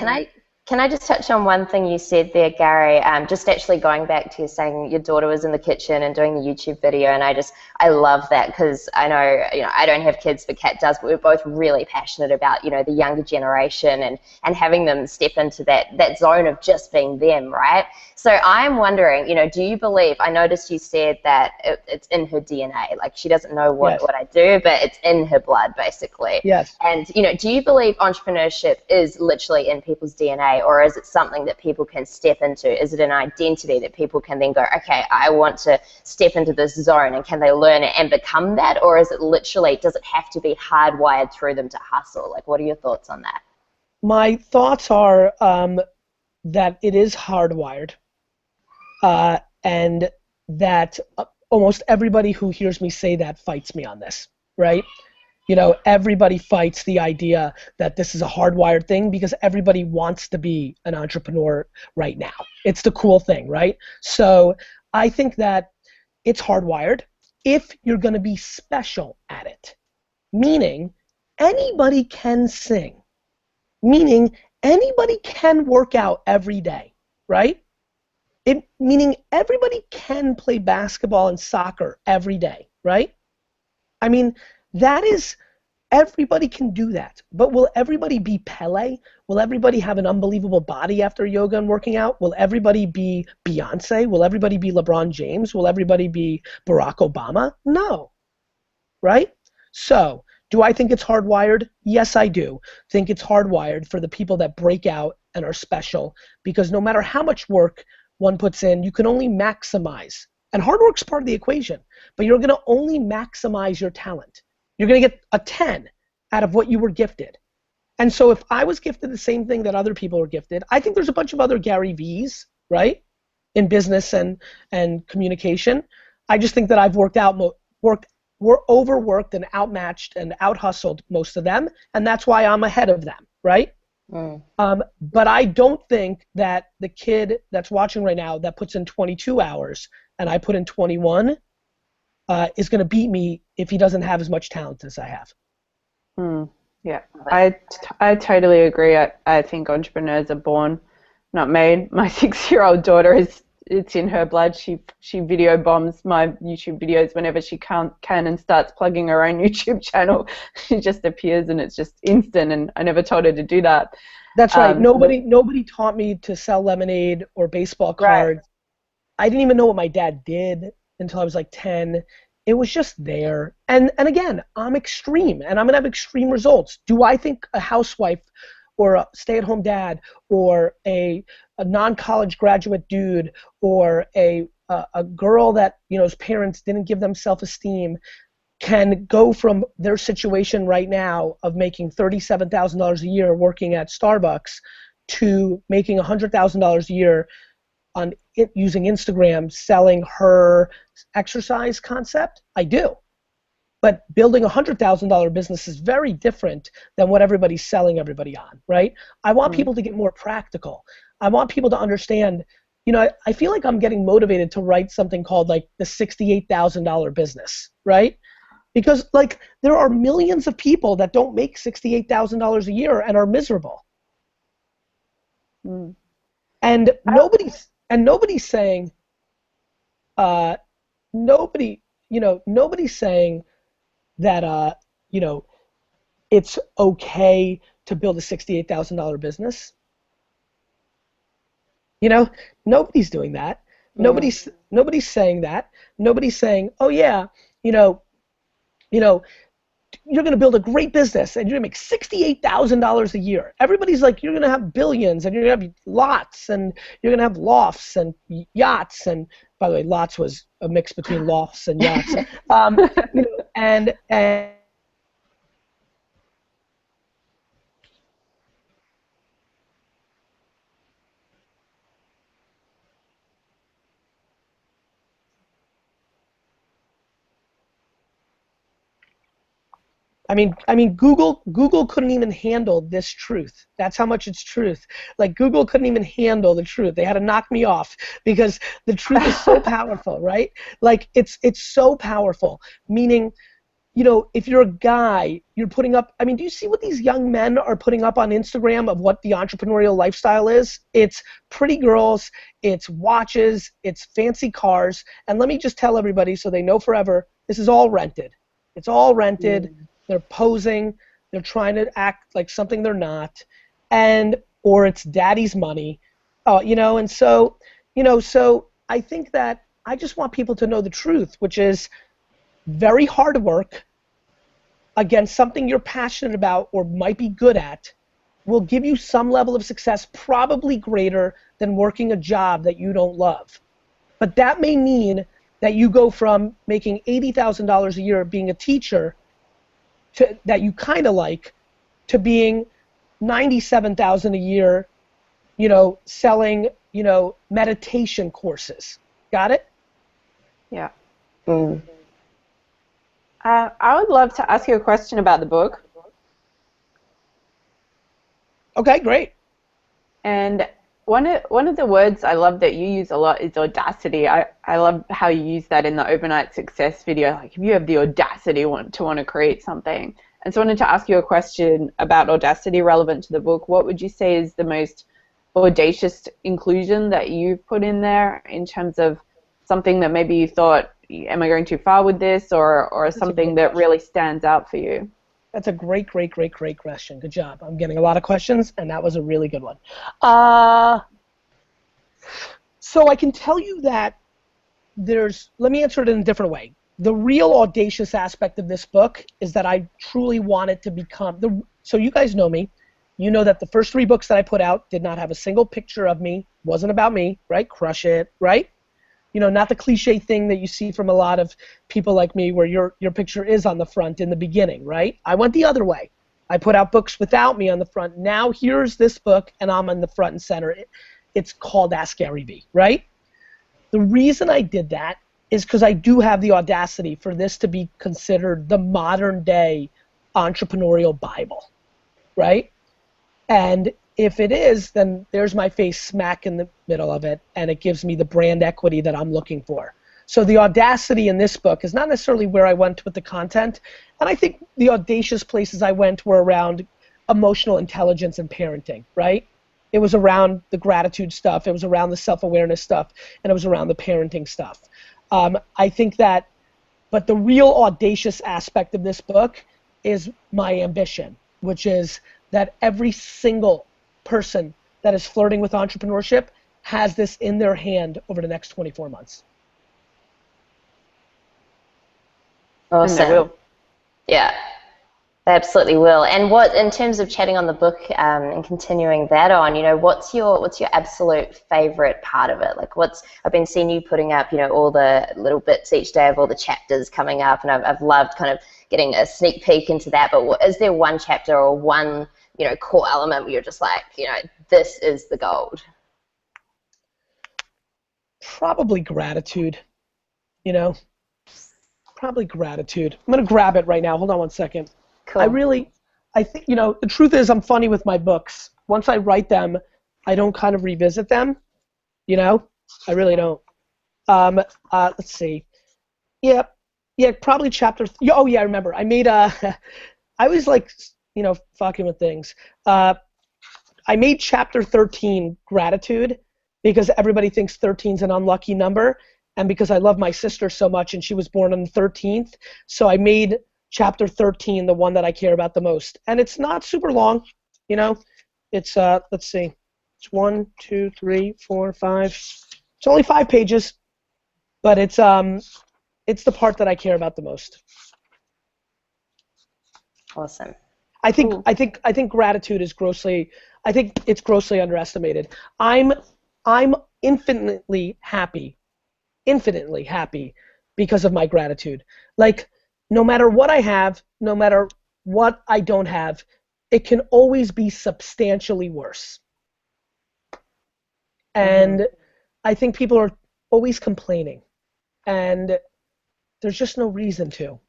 Speaker 3: can I just touch on one thing you said there, Gary? Just actually going back to you saying your daughter was in the kitchen and doing the YouTube video, and I love that, because I know, I don't have kids, but Kat does, but we're both really passionate about, the younger generation and having them step into that zone of just being them, right? So I'm wondering, do you believe, I noticed you said that it's in her DNA, like she doesn't know what I do, but it's in her blood, basically.
Speaker 1: Yes.
Speaker 3: And, do you believe entrepreneurship is literally in people's DNA? Or is it something that people can step into? Is it an identity that people can then go, okay, I want to step into this zone, and can they learn it and become that? Or is it literally, does it have to be hardwired through them to hustle? Like, what are your thoughts on that?
Speaker 1: My thoughts are that it is hardwired, and that almost everybody who hears me say that fights me on this, right? Everybody fights the idea that this is a hardwired thing, because everybody wants to be an entrepreneur right now. It's the cool thing, right? So I think that it's hardwired if you're going to be special at it, meaning anybody can sing, meaning anybody can work out every day, right? Meaning everybody can play basketball and soccer every day, right? That is, everybody can do that. But will everybody be Pele? Will everybody have an unbelievable body after yoga and working out? Will everybody be Beyonce? Will everybody be LeBron James? Will everybody be Barack Obama? No. Right? So, do I think it's hardwired? Yes, I do. Think it's hardwired for the people that break out and are special, because no matter how much work one puts in, you can only maximize And hard work's part of the equation, but you're gonna only maximize your talent. You're gonna get a 10 out of what you were gifted. And so if I was gifted the same thing that other people were gifted, I think there's a bunch of other Gary Vees, right? In business and communication. I just think that I've overworked and outmatched and out-hustled most of them, and that's why I'm ahead of them, right? But I don't think that the kid that's watching right now that puts in 22 hours and I put in 21 is going to beat me if he doesn't have as much talent as I have.
Speaker 2: Yeah, I totally agree. I think entrepreneurs are born, not made. My 6-year-old daughter it's in her blood. She video bombs my YouTube videos whenever she can and starts plugging her own YouTube channel. She just appears and it's just instant, and I never told her to do that.
Speaker 1: That's right. Nobody taught me to sell lemonade or baseball cards. Right. I didn't even know what my dad did until I was like 10. It was just there. And again, I'm extreme, and I'm going to have extreme results. Do I think a housewife or a stay-at-home dad or a non-college graduate dude or a girl that, his parents didn't give them self-esteem can go from their situation right now of making $37,000 a year working at Starbucks to making $100,000 a year on using Instagram selling her exercise concept? I do. But building a $100,000 business is very different than what everybody's selling everybody on, right? I want people to get more practical. I want people to understand, I feel like I'm getting motivated to write something called like the $68,000 business, right? Because like there are millions of people that don't make $68,000 a year and are miserable. And nobody's saying, nobody's saying that, it's okay to build a $68,000 business. Nobody's doing that. Nobody's saying that. Nobody's saying, oh yeah, you're going to build a great business and you're going to make $68,000 a year. Everybody's like, you're going to have billions and you're going to have lots and you're going to have lofts and yachts. And by the way, lots was a mix between lofts and yachts. And I mean, Google couldn't even handle this truth. That's how much it's truth. Like Google couldn't even handle the truth. They had to knock me off because the truth is so powerful, right? Like it's so powerful. Meaning, if you're a guy, you're putting up. I mean, do you see what these young men are putting up on Instagram of what the entrepreneurial lifestyle is? It's pretty girls, it's watches, it's fancy cars, and let me just tell everybody so they know forever, this is all rented. It's all rented. They're posing, they're trying to act like something they're not, or it's daddy's money, and so I think that I just want people to know the truth, which is very hard work against something you're passionate about or might be good at will give you some level of success, probably greater than working a job that you don't love. But that may mean that you go from making $80,000 a year being a teacher that you kind of like, to being $97,000 a year, selling, meditation courses. Got it?
Speaker 2: Yeah. I would love to ask you a question about the book.
Speaker 1: Okay, great.
Speaker 2: And one of the words I love that you use a lot is audacity. I love how you use that in the overnight success video. Like, if you have the audacity to want to create something. And so I wanted to ask you a question about audacity relevant to the book. What would you say is the most audacious inclusion that you've put in there in terms of something that maybe you thought, am I going too far with this, or something that really stands out for you?
Speaker 1: That's a great question. Good job. I'm getting a lot of questions, and that was a really good one. So I can tell you that let me answer it in a different way. The real audacious aspect of this book is that I truly want it to become, so you guys know me. You know that the first 3 books that I put out did not have a single picture of me, wasn't about me, right? Crush It, right? not the cliche thing that you see from a lot of people like me where your picture is on the front in the beginning, right? I went the other way. I put out books without me on the front. Now here's this book, and I'm in the front and center. It's called AskGaryVee, right? The reason I did that is because I do have the audacity for this to be considered the modern day entrepreneurial Bible, right? And if it is, then there's my face smack in the middle of it, and it gives me the brand equity that I'm looking for. So the audacity in this book is not necessarily where I went with the content, and I think the audacious places I went were around emotional intelligence and parenting, right? It was around the gratitude stuff, it was around the self-awareness stuff, and it was around the parenting stuff. I think that, but the real audacious aspect of this book is my ambition, which is that every single person that is flirting with entrepreneurship has this in their hand over the next 24 months.
Speaker 3: Awesome.
Speaker 2: And they will.
Speaker 3: Yeah, they absolutely will. And what, in terms of chatting on the book and continuing that on, what's your absolute favorite part of it? Like, I've been seeing you putting up, all the little bits each day of all the chapters coming up, and I've loved kind of getting a sneak peek into that. But is there one chapter or one, core element where you're just like, this is the gold?
Speaker 1: Probably gratitude, Probably gratitude. I'm going to grab it right now. Hold on one second.
Speaker 3: Cool.
Speaker 1: I think, the truth is I'm funny with my books. Once I write them, I don't kind of revisit them, I really don't. Let's see. Yeah, probably chapter, oh yeah, I remember. I made I was like, fucking with things. I made chapter 13 gratitude because everybody thinks 13 is an unlucky number, and because I love my sister so much and she was born on the 13th, so I made chapter 13 the one that I care about the most. And it's not super long, It's let's see, it's 1, 2, 3, 4, 5. It's only 5 pages, but it's the part that I care about the most.
Speaker 3: Awesome.
Speaker 1: I think gratitude is grossly underestimated. I'm infinitely happy because of my gratitude. Like, no matter what I have, no matter what I don't have, it can always be substantially worse. And I think people are always complaining, and there's just no reason to,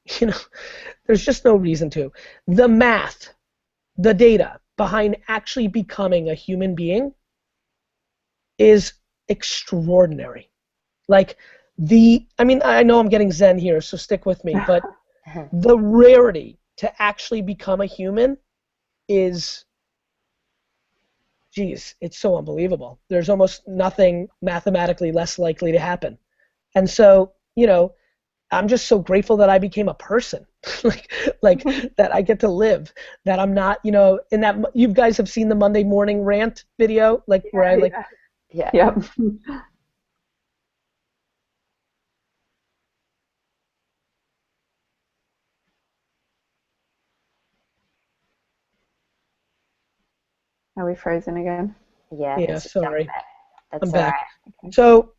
Speaker 1: there's just no reason to. The math, the data behind actually becoming a human being is extraordinary. Like I know I'm getting zen here, so stick with me, but the rarity to actually become a human is, it's so unbelievable. There's almost nothing mathematically less likely to happen. And so, I'm just so grateful that I became a person, like that I get to live, that I'm not, in that, you guys have seen the Monday morning rant video, where I
Speaker 2: Yeah.
Speaker 1: Yeah.
Speaker 2: Are we frozen again?
Speaker 3: Yeah.
Speaker 1: Yeah, sorry.
Speaker 3: That's
Speaker 1: I'm back.
Speaker 3: Right.
Speaker 2: Okay.
Speaker 1: So,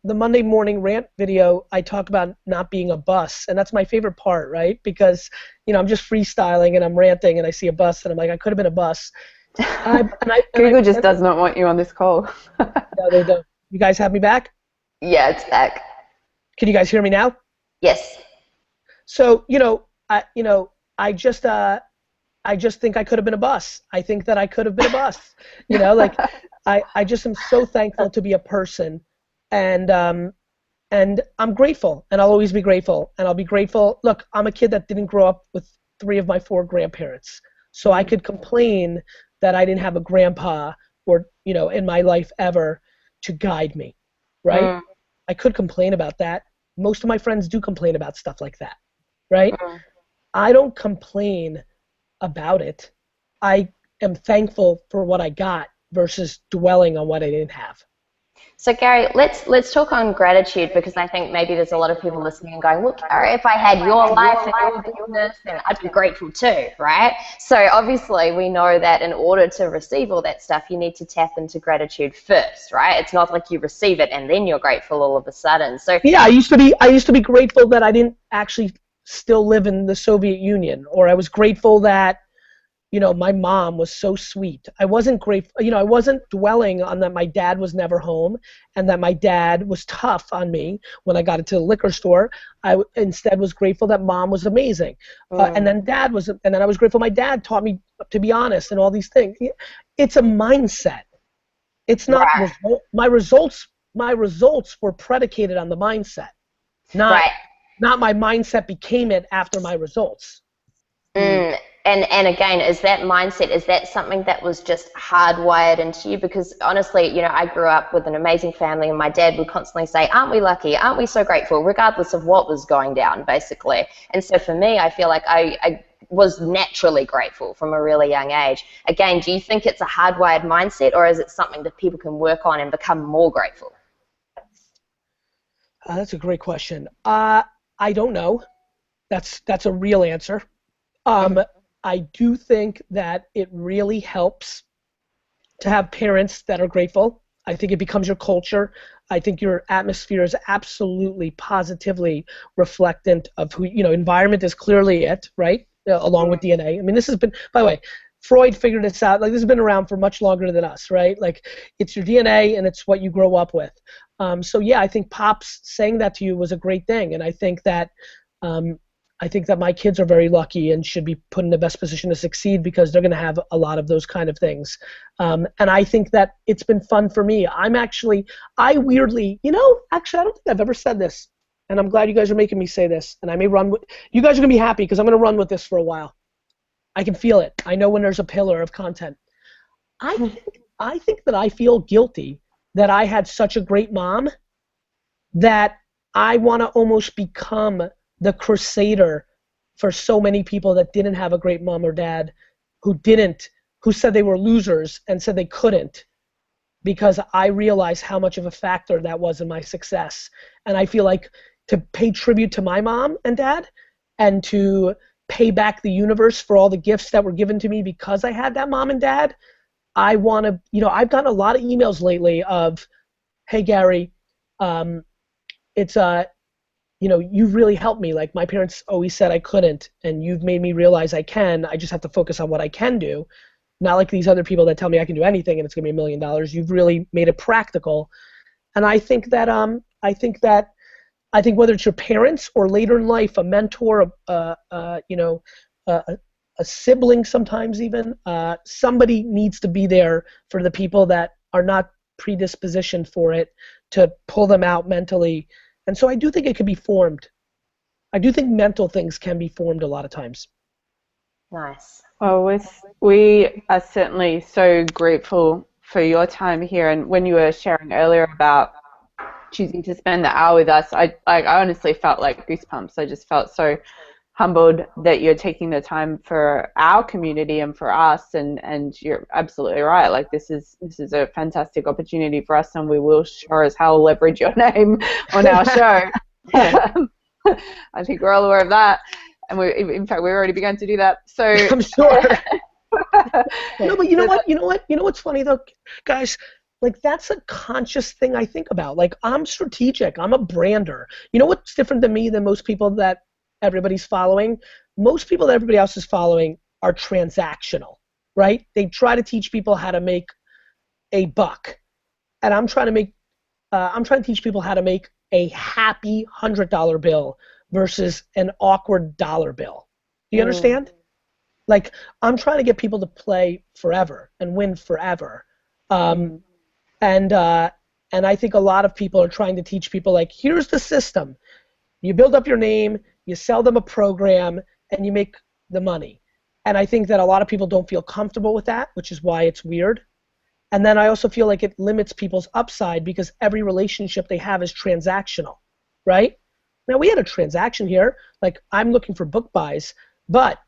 Speaker 1: the Monday morning rant video, I talk about not being a bus, and that's my favorite part, right? Because, I'm just freestyling and I'm ranting and I see a bus and I'm like, I could have been a bus.
Speaker 2: Google just does not want you on this call.
Speaker 1: No, they don't. You guys have me back?
Speaker 3: Yeah, it's back.
Speaker 1: Can you guys hear me now?
Speaker 3: Yes.
Speaker 1: So, I just think I could have been a bus. I think that I could have been a bus. I just am so thankful to be a person, and I'm grateful, and I'll always be grateful, and I'll be grateful. Look, I'm a kid that didn't grow up with 3 of my 4 grandparents, so I could complain that I didn't have a grandpa or, in my life ever to guide me, right? I could complain about that. Most of my friends do complain about stuff like that, right? I don't complain about it. I am thankful for what I got versus dwelling on what I didn't have.
Speaker 3: So Gary, let's talk on gratitude, because I think maybe there's a lot of people listening and going, well, Gary, if I had your life and your business, then I'd be grateful too, right? So obviously we know that in order to receive all that stuff, you need to tap into gratitude first, right? It's not like you receive it and then you're grateful all of a sudden. So
Speaker 1: yeah, I used to be grateful that I didn't actually still live in the Soviet Union, or I was grateful that, you know, my mom was so sweet. I wasn't grateful, you know, I wasn't dwelling on that my dad was never home and that my dad was tough on me when I got into the liquor store. I instead was grateful that mom was amazing. And then I was grateful my dad taught me to be honest and all these things. It's a mindset. It's not
Speaker 3: right.
Speaker 1: my results were predicated on the mindset, not
Speaker 3: Right.
Speaker 1: not my mindset became it after my results.
Speaker 3: And again, is that mindset, is that something that was just hardwired into you? Because honestly, you know, I grew up with an amazing family and my dad would constantly say, aren't we lucky? Aren't we so grateful? Regardless of what was going down, basically. And so for me, I feel like I was naturally grateful from a really young age. Again, do you think it's a hardwired mindset, or is it something that people can work on and become more grateful?
Speaker 1: That's a great question. I don't know. That's a real answer. I do think that it really helps to have parents that are grateful. I think it becomes your culture. I think your atmosphere is absolutely positively reflectant of who, you know, environment is clearly it, right? Along with DNA. I mean, this has been, by the way, Freud figured this out. Like, this has been around for much longer than us, right? Like, it's your DNA and it's what you grow up with. So yeah, I think Pops saying that to you was a great thing, and I think that my kids are very lucky and should be put in the best position to succeed because they're going to have a lot of those kind of things. And I think that it's been fun for me. I weirdly, you know, actually, I don't think I've ever said this, and I'm glad you guys are making me say this, and I may run with, you guys are going to be happy because I'm going to run with this for a while. I can feel it. I know when there's a pillar of content. I think that I feel guilty that I had such a great mom that I want to almost become the crusader for so many people that didn't have a great mom or dad, who said they were losers and said they couldn't, because I realized how much of a factor that was in my success. And I feel like to pay tribute to my mom and dad and to pay back the universe for all the gifts that were given to me because I had that mom and dad, I want to, you know, I've gotten a lot of emails lately of, hey Gary, it's you know, you've really helped me. Like, my parents always said I couldn't, and you've made me realize I can. I just have to focus on what I can do. Not like these other people that tell me I can do anything and it's going to be $1 million. You've really made it practical. And I think that whether it's your parents or later in life, a mentor, you know, a sibling sometimes even, somebody needs to be there for the people that are not predispositioned for it, to pull them out mentally. And so I do think it can be formed. I do think mental things can be formed a lot of times.
Speaker 2: Nice. Well, we are certainly so grateful for your time here. And when you were sharing earlier about choosing to spend the hour with us, I honestly felt like goosebumps. I just felt so humbled that you're taking the time for our community and for us, and you're absolutely right. Like, this is a fantastic opportunity for us, and we will sure as hell leverage your name on our show. I think we're all aware of that, and in fact we've already begun to do that. So
Speaker 1: I'm sure. No, but you know what's funny though, guys? Like, that's a conscious thing I think about. Like, I'm strategic. I'm a brander. You know what's different than me than most people that everybody's following? Most people that everybody else is following are transactional, right? They try to teach people how to make a buck, and I'm trying to teach people how to make a happy $100 bill versus an awkward dollar bill. Do you understand? Like, I'm trying to get people to play forever and win forever. And I think a lot of people are trying to teach people, like, here's the system. You build up your name, you sell them a program, and you make the money. And I think that a lot of people don't feel comfortable with that, which is why it's weird. And then I also feel like it limits people's upside because every relationship they have is transactional, right? Now, we had a transaction here. Like, I'm looking for book buys, but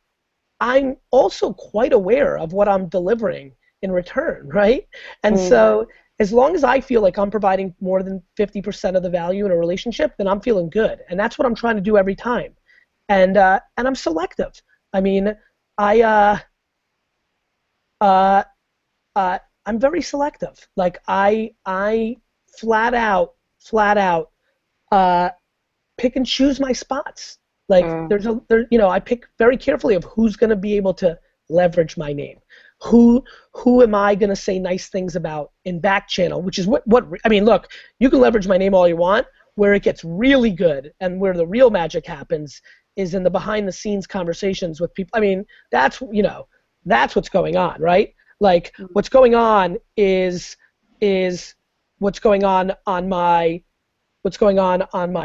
Speaker 1: I'm also quite aware of what I'm delivering in return, right? And so as long as I feel like I'm providing more than 50% of the value in a relationship, then I'm feeling good. And that's what I'm trying to do every time. And I'm selective. I mean, I'm very selective. Like I flat out pick and choose my spots. Like I pick very carefully of who's going to be able to leverage my name. Who am I going to say nice things about in back channel, which is what I mean, look, you can leverage my name all you want. Where it gets really good and where the real magic happens is in the behind the scenes conversations with people. I mean, that's what's going on, right? Like what's going on is what's going on my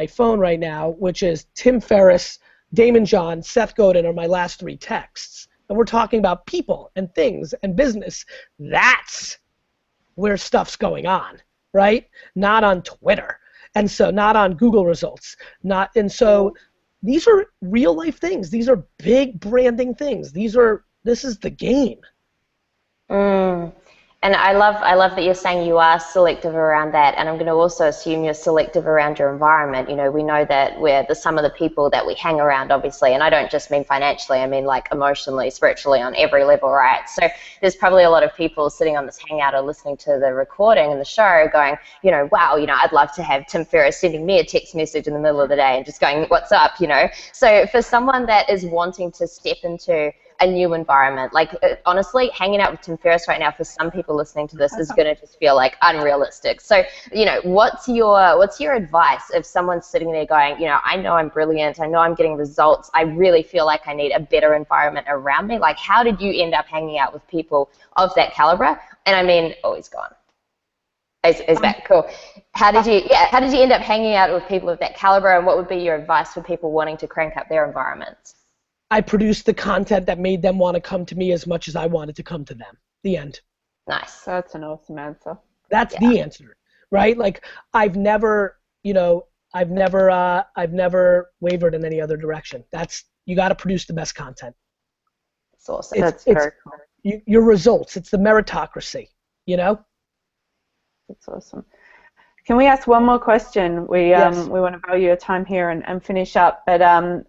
Speaker 1: phone right now, which is Tim Ferriss, Damon John, Seth Godin are my last 3 texts. And we're talking about people and things and business. That's where stuff's going on, right? Not on Twitter. And so not on Google results. So these are real life things. These are big branding things. This is the game.
Speaker 3: And I love that you're saying you are selective around that, and I'm going to also assume you're selective around your environment. You know, we know that we're the sum of the people that we hang around, obviously, and I don't just mean financially, I mean like emotionally, spiritually, on every level, right? So there's probably a lot of people sitting on this hangout or listening to the recording and the show going, you know, wow, you know, I'd love to have Tim Ferriss sending me a text message in the middle of the day and just going, what's up, you know? So for someone that is wanting to step into a new environment, like honestly, hanging out with Tim Ferriss right now for some people listening to this is going to just feel like unrealistic. So, you know, what's your advice if someone's sitting there going, you know I'm brilliant, I know I'm getting results, I really feel like I need a better environment around me. Like, how did you end up hanging out with people of that caliber? And I mean, oh, he's gone. Is that cool? How did you end up hanging out with people of that caliber, and what would be your advice for people wanting to crank up their environments?
Speaker 1: I produced the content that made them want to come to me as much as I wanted to come to them. The end.
Speaker 3: Nice.
Speaker 2: That's an awesome answer.
Speaker 1: That's the answer, right? Like I've never wavered in any other direction. You got to produce the best content.
Speaker 3: That's awesome.
Speaker 2: That's very cool.
Speaker 1: Your results. It's the meritocracy. You know.
Speaker 2: That's awesome. Can we ask one more question? We want to value your time here and finish up. But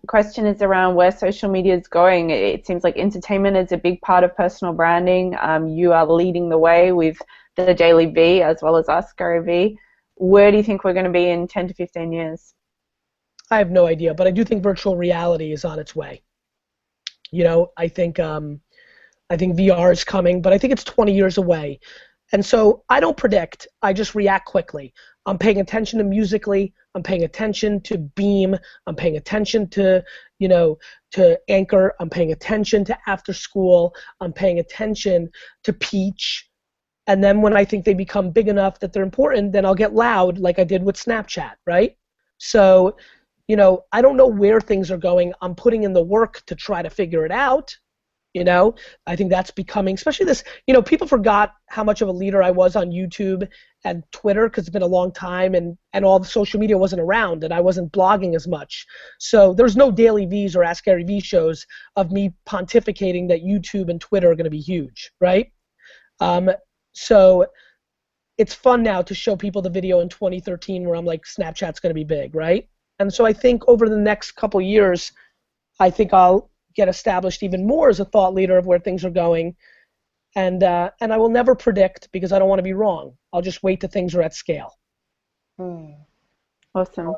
Speaker 2: question is around where social media is going. It seems like entertainment is a big part of personal branding. You are leading the way with the Daily V as well as AskGaryVee. Where do you think we're going to be in 10 to 15 years?
Speaker 1: I have no idea, but I do think virtual reality is on its way. You know, I think VR is coming, but I think it's 20 years away. And so I don't predict, I just react quickly. I'm paying attention to Musical.ly, I'm paying attention to Beam, I'm paying attention to, to Anchor, I'm paying attention to After School, I'm paying attention to Peach. And then when I think they become big enough that they're important, then I'll get loud like I did with Snapchat, right? So, I don't know where things are going. I'm putting in the work to try to figure it out. I think that's becoming, especially this, people forgot how much of a leader I was on YouTube and Twitter because it's been a long time and all the social media wasn't around and I wasn't blogging as much. So there's no Daily V's or Ask Gary Vee shows of me pontificating that YouTube and Twitter are going to be huge, right? So it's fun now to show people the video in 2013 where I'm like, Snapchat's going to be big, right? And so I think over the next couple years, I think I'll get established even more as a thought leader of where things are going, and I will never predict because I don't want to be wrong. I'll just wait till things are at scale.
Speaker 2: Awesome.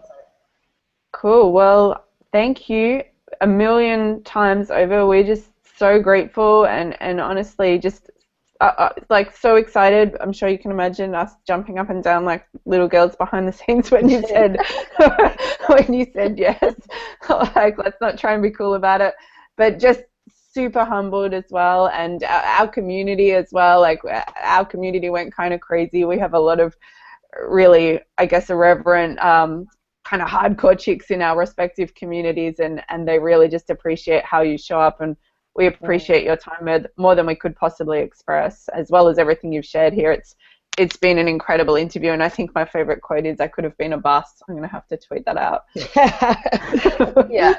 Speaker 2: Cool. Well, thank you a million times over. We're just so grateful and honestly just like so excited. I'm sure you can imagine us jumping up and down like little girls behind the scenes when you said yes. Like, let's not try and be cool about it. But just super humbled as well, and our community as well. Like, our community went kind of crazy. We have a lot of really, I guess, irreverent, kind of hardcore chicks in our respective communities, and they really just appreciate how you show up, and we appreciate your time more than we could possibly express, as well as everything you've shared here. It's been an incredible interview, and I think my favorite quote is, "I could have been a bus." I'm going to have to tweet that out.
Speaker 3: Yeah.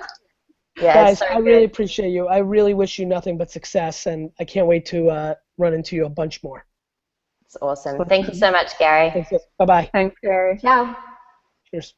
Speaker 3: Yeah,
Speaker 1: guys,
Speaker 3: so
Speaker 1: I really appreciate you. I really wish you nothing but success, and I can't wait to run into you a bunch more.
Speaker 3: It's awesome. Thank you so much, Gary.
Speaker 1: Thanks. Bye-bye.
Speaker 2: Thanks, Gary.
Speaker 3: Ciao.
Speaker 1: Cheers.